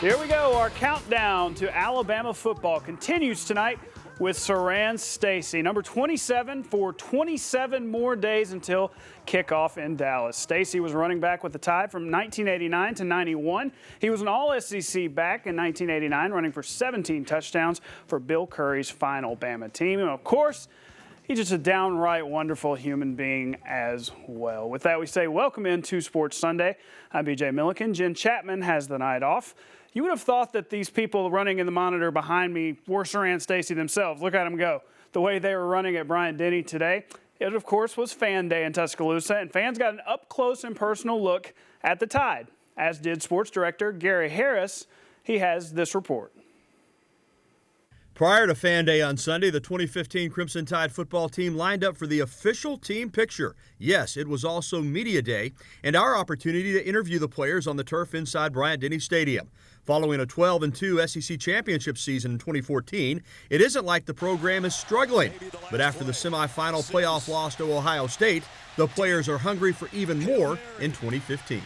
Here we go. Our countdown to Alabama football continues tonight with Saran Stacy, number 27, for 27 more days until kickoff in Dallas. Stacy was running back with the Tide from 1989 to 91. He was an All-SEC back in 1989, running for 17 touchdowns for Bill Curry's final Bama team. And, of course, he's just a downright wonderful human being as well. With that, we say welcome into Sports Sunday. I'm BJ Millican. Jen Chapman has the night off. You would have thought that these people running in the monitor behind me were Saran Stacy themselves. Look at them go. The way they were running at Bryant-Denny today. It, of course, was Fan Day in Tuscaloosa, and fans got an up-close and personal look at the Tide, as did sports director Gary Harris. He has this report. Prior to Fan Day on Sunday, the 2015 Crimson Tide football team lined up for the official team picture. Yes, it was also Media Day, and our opportunity to interview the players on the turf inside Bryant-Denny Stadium. Following a 12-2 SEC championship season in 2014, it isn't like the program is struggling. But after the semifinal playoff loss to Ohio State, the players are hungry for even more in 2015.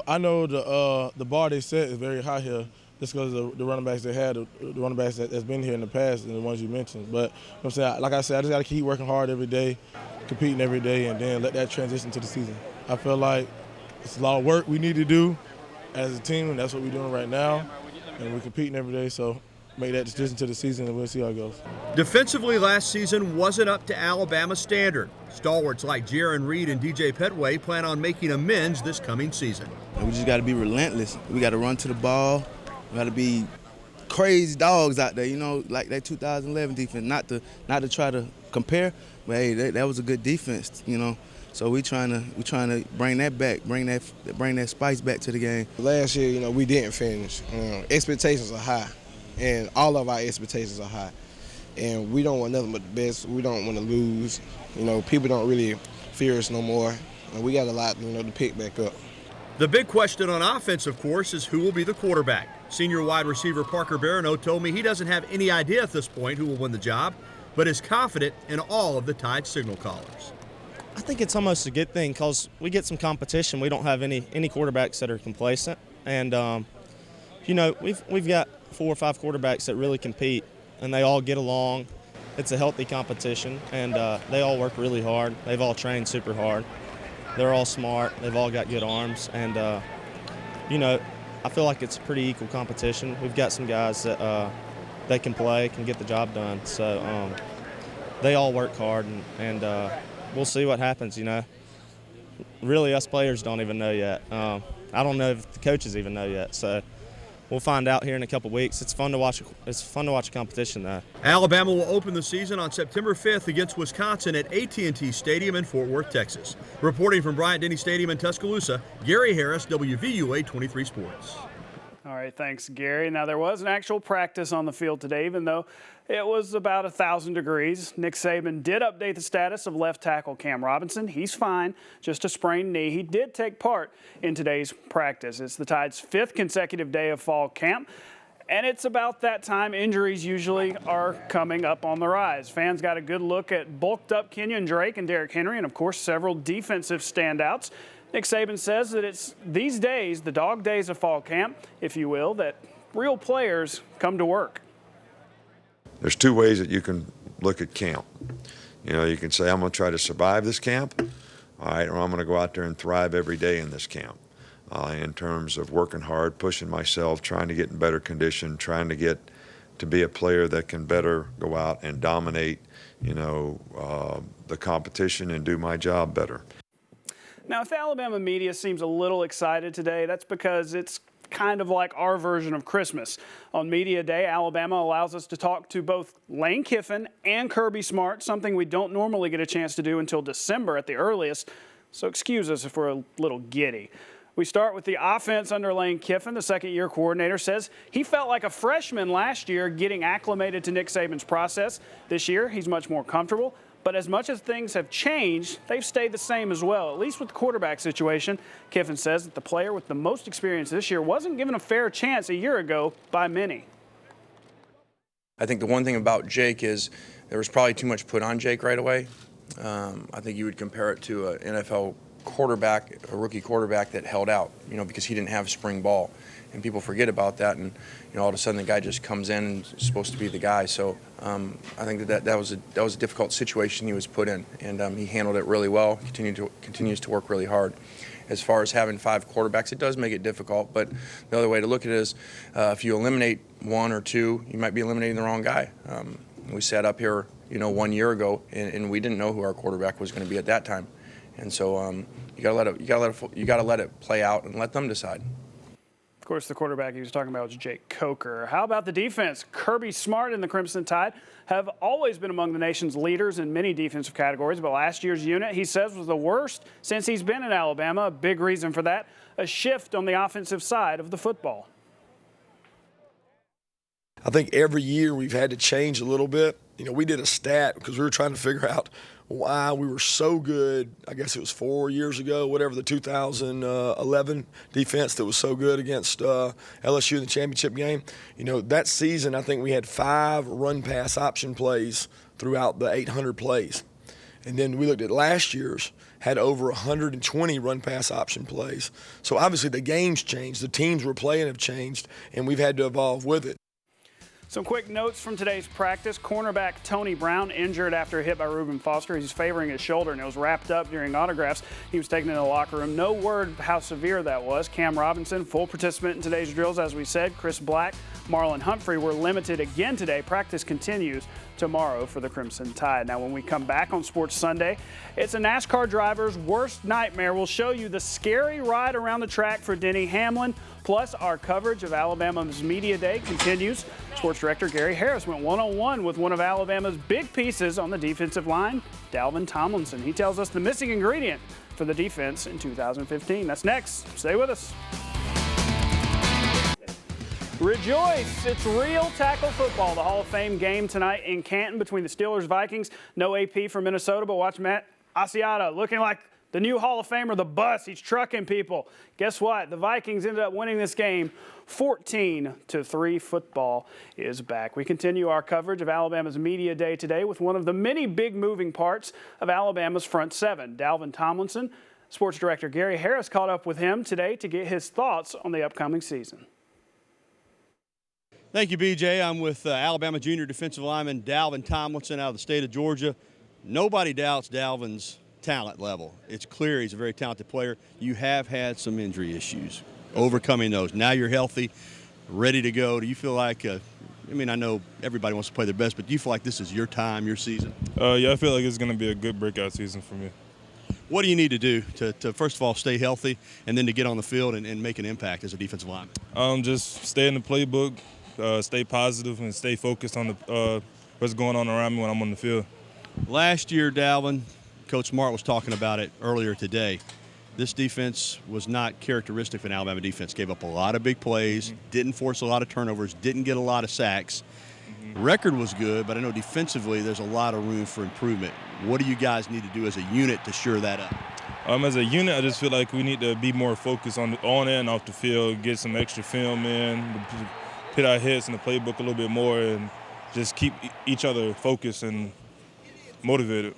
I know the bar they set is very high here, just because of the running backs they had, the running backs that's been here in the past, and the ones you mentioned. But you know what I'm saying, like I said, I just got to keep working hard every day, competing every day, and then let that transition to the season. I feel like it's a lot of work we need to do as a team, and that's what we're doing right now. And we're competing every day, so make that decision to the season, and we'll see how it goes. Defensively last season wasn't up to Alabama standard. Stalwarts like Jaron Reed and DJ Petway plan on making amends this coming season. We just got to be relentless. We got to run to the ball. We got to be crazy dogs out there, you know, like that 2011 defense. Not to try to compare, but hey, that was a good defense, you know. So we trying to bring that back, bring that spice back to the game. Last year, you know, we didn't finish. Expectations are high, and all of our expectations are high. And we don't want nothing but the best. We don't want to lose. You know, people don't really fear us no more, and we got a lot, you know, to pick back up. The big question on offense, of course, is who will be the quarterback. Senior wide receiver Parker Barano told me he doesn't have any idea at this point who will win the job, but is confident in all of the Tide signal callers. I think it's almost a good thing because we get some competition. We don't have any quarterbacks that are complacent, and you know, we've got 4 or 5 quarterbacks that really compete, and they all get along. It's a healthy competition, and they all work really hard. They've all trained super hard. They're all smart. They've all got good arms, and you know, I feel like it's a pretty equal competition. We've got some guys that they can play, can get the job done. So they all work hard, and we'll see what happens, you know. Really, us players don't even know yet. I don't know if the coaches even know yet, so we'll find out here in a couple weeks. It's fun to watch a competition, though. Alabama will open the season on September 5th against Wisconsin at AT&T Stadium in Fort Worth, Texas. Reporting from Bryant-Denny Stadium in Tuscaloosa, Gary Harris, WVUA 23 Sports. All right, thanks, Gary. Now, there was an actual practice on the field today, even though it was about 1,000 degrees. Nick Saban did update the status of left tackle Cam Robinson. He's fine, just a sprained knee. He did take part in today's practice. It's the Tide's 5th consecutive day of fall camp, and it's about that time injuries usually are coming up on the rise. Fans got a good look at bulked-up Kenyon Drake and Derrick Henry, and, of course, several defensive standouts. Nick Saban says that it's these days, the dog days of fall camp, if you will, that real players come to work. There's 2 ways that you can look at camp. You know, you can say, I'm going to try to survive this camp, all right, or I'm going to go out there and thrive every day in this camp in terms of working hard, pushing myself, trying to get in better condition, trying to get to be a player that can better go out and dominate, you know, the competition and do my job better. Now, if the Alabama media seems a little excited today, that's because it's kind of like our version of Christmas. On Media Day, Alabama allows us to talk to both Lane Kiffin and Kirby Smart, something we don't normally get a chance to do until December at the earliest, so excuse us if we're a little giddy. We start with the offense under Lane Kiffin. The second-year coordinator says he felt like a freshman last year getting acclimated to Nick Saban's process. This year, he's much more comfortable. But as much as things have changed, they've stayed the same as well, at least with the quarterback situation. Kiffin says that the player with the most experience this year wasn't given a fair chance a year ago by many. I think the one thing about Jake is there was probably too much put on Jake right away. I think you would compare it to an NFL quarterback, a rookie quarterback that held out, because he didn't have spring ball. And people forget about that, and all of a sudden the guy just comes in and is supposed to be the guy. So I think that was a difficult situation he was put in, and he handled it really well. Continues to work really hard. As far as having 5 quarterbacks, it does make it difficult. But the other way to look at it is, if you eliminate 1 or 2, you might be eliminating the wrong guy. We sat up here, 1 year ago, and we didn't know who our quarterback was going to be at that time. And so you gotta let it play out and let them decide. Of course, the quarterback he was talking about was Jake Coker. How about the defense? Kirby Smart and the Crimson Tide have always been among the nation's leaders in many defensive categories, but last year's unit, he says, was the worst since he's been in Alabama. A big reason for that, a shift on the offensive side of the football. I think every year we've had to change a little bit. We did a stat because we were trying to figure out why we were so good. I guess it was 4 years ago, whatever, the 2011 defense that was so good against LSU in the championship game. That season I think we had 5 run-pass option plays throughout the 800 plays. And then we looked at last year's, had over 120 run-pass option plays. So obviously the game's changed, the teams we're playing have changed, and we've had to evolve with it. Some quick notes from today's practice. Cornerback Tony Brown injured after a hit by Reuben Foster. He's favoring his shoulder, and it was wrapped up during autographs. He was taken in the locker room. No word how severe that was. Cam Robinson, full participant in today's drills, as we said. Chris Black, Marlon Humphrey were limited again today. Practice continues tomorrow for the Crimson Tide. Now, when we come back on Sports Sunday, it's a NASCAR driver's worst nightmare. We'll show you the scary ride around the track for Denny Hamlin. Plus, our coverage of Alabama's Media Day continues. Sports Director Gary Harris went one-on-one with one of Alabama's big pieces on the defensive line, Dalvin Tomlinson. He tells us the missing ingredient for the defense in 2015. That's next. Stay with us. Rejoice! It's real tackle football. The Hall of Fame game tonight in Canton between the Steelers Vikings. No AP for Minnesota, but watch Matt Asiata looking like the new Hall of Famer, the bus. He's trucking people. Guess what? The Vikings ended up winning this game 14-3. Football is back. We continue our coverage of Alabama's Media Day today with one of the many big moving parts of Alabama's front seven, Dalvin Tomlinson. Sports Director Gary Harris caught up with him today to get his thoughts on the upcoming season. Thank you, BJ. I'm with Alabama junior defensive lineman Dalvin Tomlinson out of the state of Georgia. Nobody doubts Dalvin's talent level. It's clear he's a very talented player. You have had some injury issues, overcoming those. Now you're healthy, ready to go. Do you feel like, I know everybody wants to play their best, but do you feel like this is your time, your season? Yeah, I feel like it's going to be a good breakout season for me. What do you need to do to first of all, stay healthy and then to get on the field and make an impact as a defensive lineman? Just stay in the playbook, stay positive, and stay focused on what's going on around me when I'm on the field. Last year, Dalvin, Coach Smart was talking about it earlier today. This defense was not characteristic of an Alabama defense. Gave up a lot of big plays, didn't force a lot of turnovers, didn't get a lot of sacks. Record was good, but I know defensively there's a lot of room for improvement. What do you guys need to do as a unit to shore that up? As a unit, I just feel like we need to be more focused on and off the field, get some extra film in, put our heads in the playbook a little bit more, and just keep each other focused and motivated.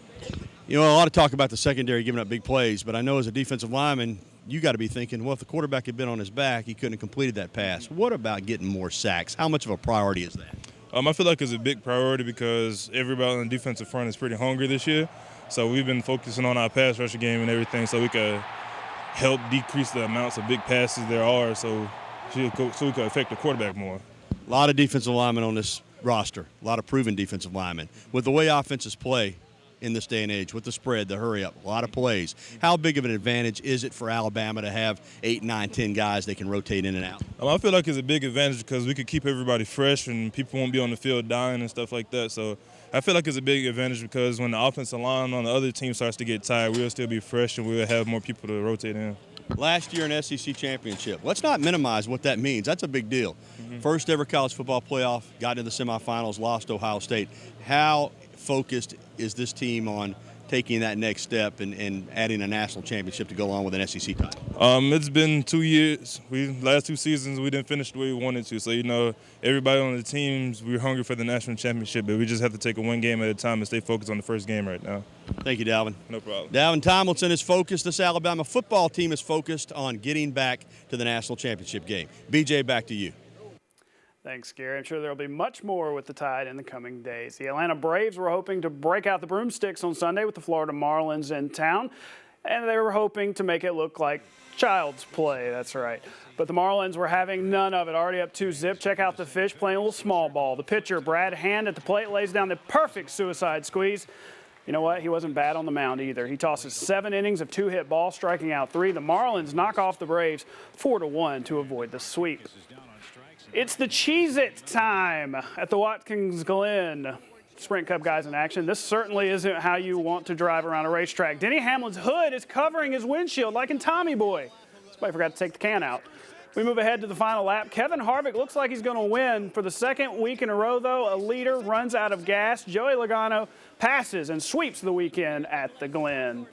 A lot of talk about the secondary giving up big plays, but I know as a defensive lineman, you got to be thinking, well, if the quarterback had been on his back, he couldn't have completed that pass. What about getting more sacks? How much of a priority is that? I feel like it's a big priority because everybody on the defensive front is pretty hungry this year. So we've been focusing on our pass rusher game and everything so we could help decrease the amounts of big passes there are so we could affect the quarterback more. A lot of defensive linemen on this roster, a lot of proven defensive linemen. With the way offenses play in this day and age, with the spread, the hurry up, a lot of plays, how big of an advantage is it for Alabama to have 8, 9, 10 guys they can rotate in and out? I feel like it's a big advantage because we could keep everybody fresh and people won't be on the field dying and stuff like that. So I feel like it's a big advantage because when the offensive line on the other team starts to get tired, we'll still be fresh and we'll have more people to rotate in. Last year an SEC championship. Let's not minimize what that means. That's a big deal. First ever college football playoff, got into the semifinals, lost to Ohio State. How focused is this team on taking that next step and adding a national championship to go along with an SEC title? It's been 2 years. Last 2 seasons we didn't finish the way we wanted to. So, everybody on the teams, we're hungry for the national championship, but we just have to take it one game at a time and stay focused on the first game right now. Thank you, Dalvin. No problem. Dalvin Tomlinson is focused. This Alabama football team is focused on getting back to the national championship game. BJ, back to you. Thanks, Gary. I'm sure there will be much more with the Tide in the coming days. The Atlanta Braves were hoping to break out the broomsticks on Sunday with the Florida Marlins in town, and they were hoping to make it look like child's play. That's right. But the Marlins were having none of it. Already up 2-0. Check out the Fish playing a little small ball. The pitcher, Brad Hand, at the plate lays down the perfect suicide squeeze. You know what? He wasn't bad on the mound either. He tosses 7 innings of 2-hit ball, striking out 3. The Marlins knock off the Braves 4-1 to avoid the sweep. It's the Cheez-It time at the Watkins Glen. Sprint Cup guys in action. This certainly isn't how you want to drive around a racetrack. Denny Hamlin's hood is covering his windshield like in Tommy Boy. Somebody forgot to take the can out. We move ahead to the final lap. Kevin Harvick looks like he's going to win. For the second week in a row, though, a leader runs out of gas. Joey Logano passes and sweeps the weekend at the Glen.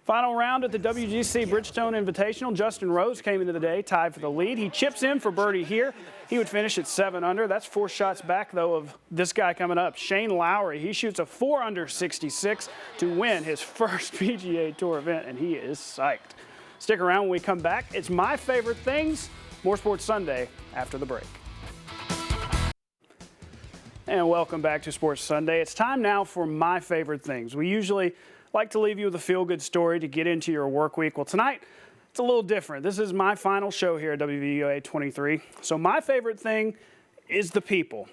Final round at the WGC Bridgestone Invitational. Justin Rose came into the day tied for the lead. He chips in for birdie here. He would finish at 7 under. That's 4 shots back, though, of this guy coming up, Shane Lowry. He shoots a 4 under 66 to win his first PGA Tour event, and he is psyched. Stick around when we come back. It's My Favorite Things. More Sports Sunday after the break. And welcome back to Sports Sunday. It's time now for My Favorite Things. We usually like to leave you with a feel-good story to get into your work week. Well, tonight, it's a little different. This is my final show here at WVUA 23. So my favorite thing is the people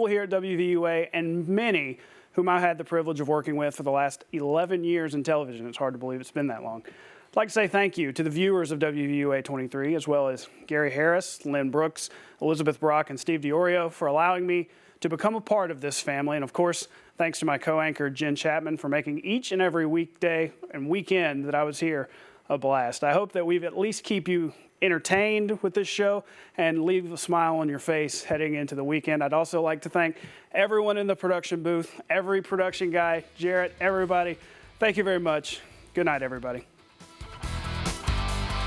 here at WVUA, and many whom I had the privilege of working with for the last 11 years in television. It's hard to believe it's been that long. I'd like to say thank you to the viewers of WVUA 23, as well as Gary Harris, Lynn Brooks, Elizabeth Brock, and Steve DiOrio for allowing me to become a part of this family. And of course, thanks to my co-anchor, Jen Chapman, for making each and every weekday and weekend that I was here a blast. I hope that we've at least keep you entertained with this show and leave a smile on your face heading into the weekend. I'd also like to thank everyone in the production booth, every production guy, Jarrett, everybody. Thank you very much. Good night, everybody.